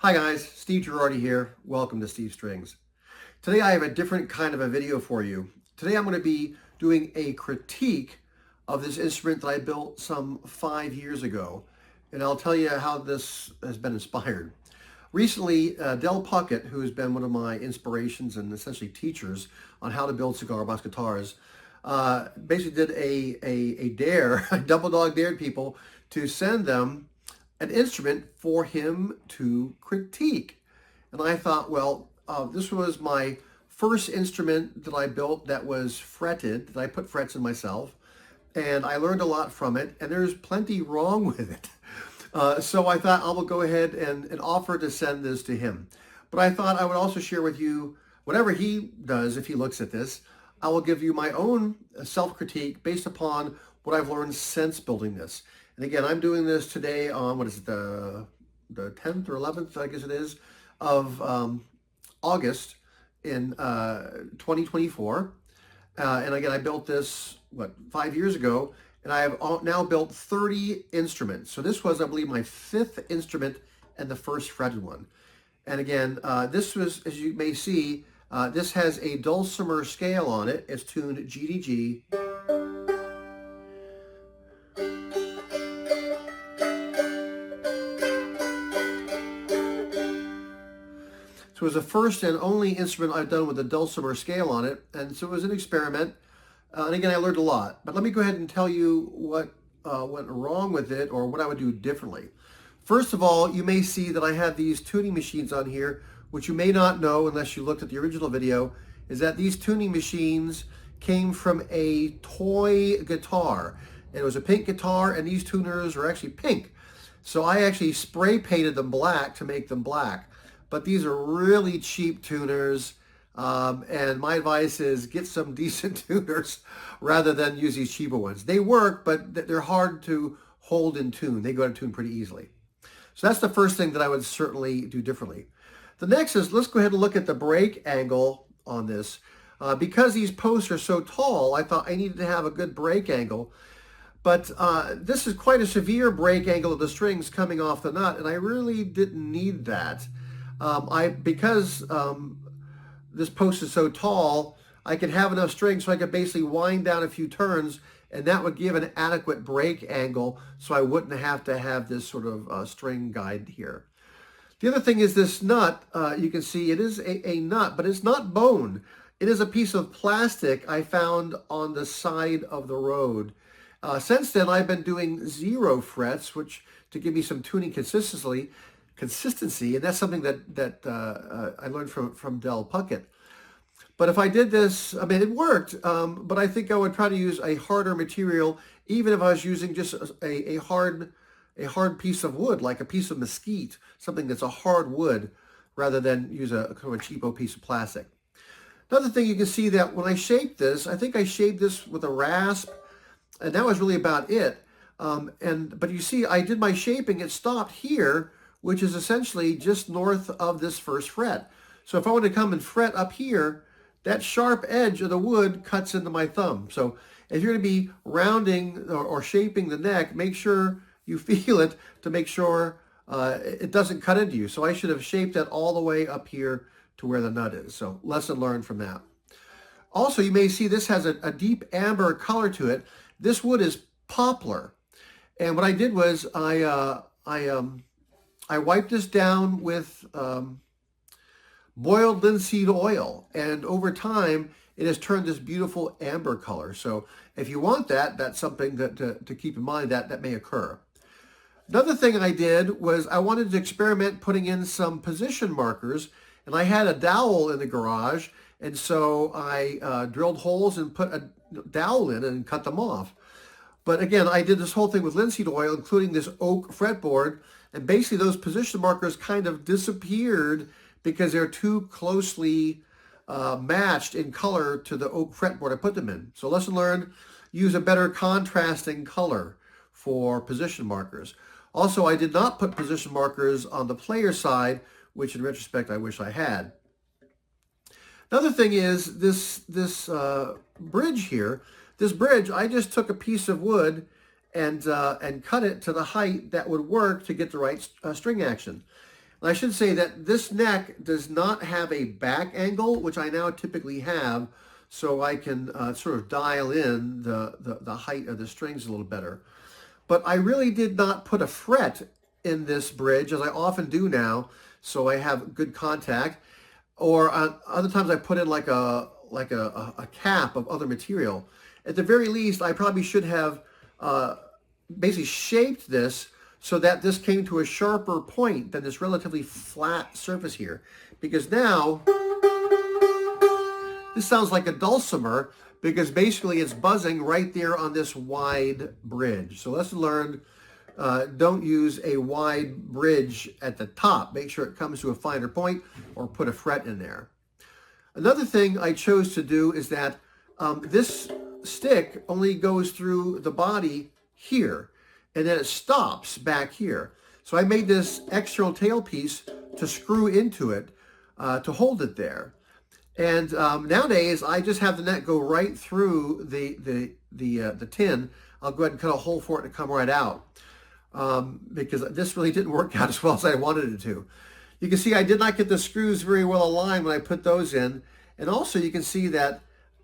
Hi guys, Steve Girardi here. Welcome to Steve Strings. Today I have a different kind of a video for you. Today I'm going to be doing a critique of this instrument that I built some 5 years ago, and I'll tell you how this has been inspired. Recently, Del Puckett, who has been one of my inspirations and essentially teachers on how to build cigar box guitars, basically did a dare, a double dog dared people to send them an instrument for him to critique. And I thought, well, this was my first instrument that I built that was fretted, that I put frets in myself, and I learned a lot from it, and there's plenty wrong with it. So I thought I will go ahead and offer to send this to him. But I thought I would also share with you whatever he does if he looks at this. I will give you my own self-critique based upon what I've learned since building this. And again, I'm doing this today on, what is it, the 10th or 11th, I guess it is, of August in 2024. And again, I built this, 5 years ago, and I have now built 30 instruments. So this was, I believe, my 5th instrument and the first fretted one. And again, this was, as you may see, this has a dulcimer scale on it. It's tuned G to G. So it was the first and only instrument I've done with a dulcimer scale on it, and so it was an experiment. And again, I learned a lot. But let me go ahead and tell you what went wrong with it or what I would do differently. First of all, you may see that I have these tuning machines on here, which you may not know unless you looked at the original video, is that these tuning machines came from a toy guitar. It was a pink guitar, and these tuners are actually pink. So I actually spray painted them black to make them black. But these are really cheap tuners, and my advice is get some decent tuners rather than use these cheaper ones. They work, but they're hard to hold in tune. They go out of tune pretty easily. So that's the first thing that I would certainly do differently. The next is, let's go ahead and look at the break angle on this. Because these posts are so tall, I thought I needed to have a good break angle. But this is quite a severe break angle of the strings coming off the nut, and I really didn't need that. Because this post is so tall, I could have enough string so I could basically wind down a few turns, and that would give an adequate break angle so I wouldn't have to have this sort of string guide here. The other thing is this nut. You can see it is a nut, but it's not bone. It is a piece of plastic I found on the side of the road. Since then, I've been doing 0 frets, which to give me some tuning consistency, and that's something that I learned from Del Puckett. But if I did this, I mean, it worked, but I think I would try to use a harder material, even if I was using just a hard piece of wood, like a piece of mesquite, something that's a hard wood, rather than use a kind of a cheapo piece of plastic. Another thing, you can see that when I shaped this, I think I shaped this with a rasp, and that was really about it. But you see, I did my shaping, it stopped here, which is essentially just north of this first fret. So if I want to come and fret up here, that sharp edge of the wood cuts into my thumb. So if you're going to be rounding or shaping the neck, make sure you feel it to make sure it doesn't cut into you. So I should have shaped that all the way up here to where the nut is. So lesson learned from that. Also, you may see this has a deep amber color to it. This wood is poplar. And what I did was I wiped this down with boiled linseed oil, and over time it has turned this beautiful amber color. So if you want that, that's something that to keep in mind that may occur. Another thing I did was I wanted to experiment putting in some position markers, and I had a dowel in the garage, and so I drilled holes and put a dowel in and cut them off. But again, I did this whole thing with linseed oil, including this oak fretboard, and basically those position markers kind of disappeared because they're too closely matched in color to the oak fretboard I put them in. So lesson learned, use a better contrasting color for position markers. Also, I did not put position markers on the player side, which in retrospect I wish I had. Another thing is this bridge here. This bridge, I just took a piece of wood and cut it to the height that would work to get the right string action. And I should say that this neck does not have a back angle, which I now typically have, so I can sort of dial in the height of the strings a little better. But I really did not put a fret in this bridge, as I often do now, so I have good contact. Or other times I put in like a cap of other material. At the very least, I probably should have basically shaped this so that this came to a sharper point than this relatively flat surface here. Because now, this sounds like a dulcimer, because basically it's buzzing right there on this wide bridge. So lesson learned, don't use a wide bridge at the top. Make sure it comes to a finer point, or put a fret in there. Another thing I chose to do is that this stick only goes through the body here, and then it stops back here. So I made this external tailpiece to screw into it to hold it there. And nowadays, I just have the net go right through the tin. I'll go ahead and cut a hole for it to come right out, because this really didn't work out as well as I wanted it to. You can see I did not get the screws very well aligned when I put those in. And also you can see that,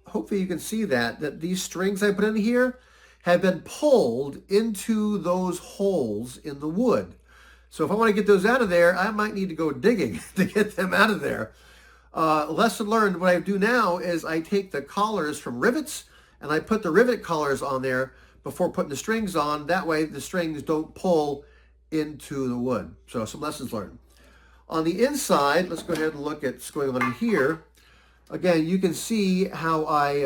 hopefully you can see that these strings I put in here have been pulled into those holes in the wood. So if I want to get those out of there, I might need to go digging to get them out of there. Lesson learned, what I do now is I take the collars from rivets and I put the rivet collars on there before putting the strings on. That way the strings don't pull into the wood. So some lessons learned. On the inside, let's go ahead and look at what's going on in here. Again, you can see how I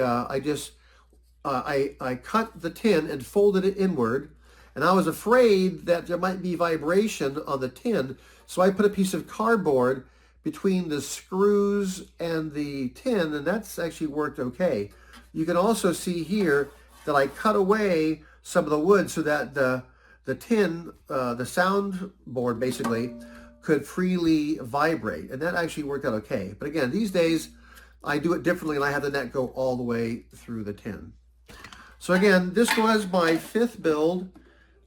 cut the tin and folded it inward, and I was afraid that there might be vibration on the tin, so I put a piece of cardboard between the screws and the tin, and that's actually worked okay. You can also see here that I cut away some of the wood so that the tin, the sound board basically, could freely vibrate, and that actually worked out okay. But again, these days I do it differently, and I have the net go all the way through the tin. So again, this was my 5th build.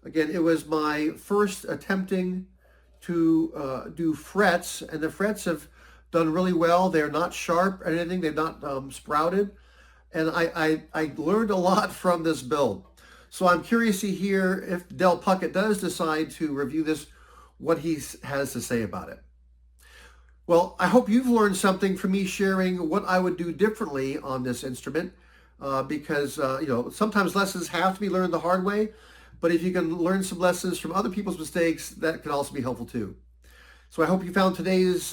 Again, it was my first attempting to do frets, and the frets have done really well. They're not sharp or anything. They're not sprouted, and I learned a lot from this build. So I'm curious to hear if Del Puckett does decide to review this, what he has to say about it. Well, I hope you've learned something from me sharing what I would do differently on this instrument, because you know, sometimes lessons have to be learned the hard way, but if you can learn some lessons from other people's mistakes, that can also be helpful too. So I hope you found today's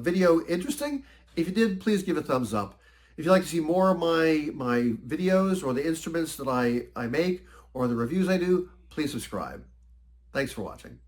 video interesting. If you did, please give a thumbs up. If you'd like to see more of my videos or the instruments that I make or the reviews I do, please subscribe. Thanks for watching.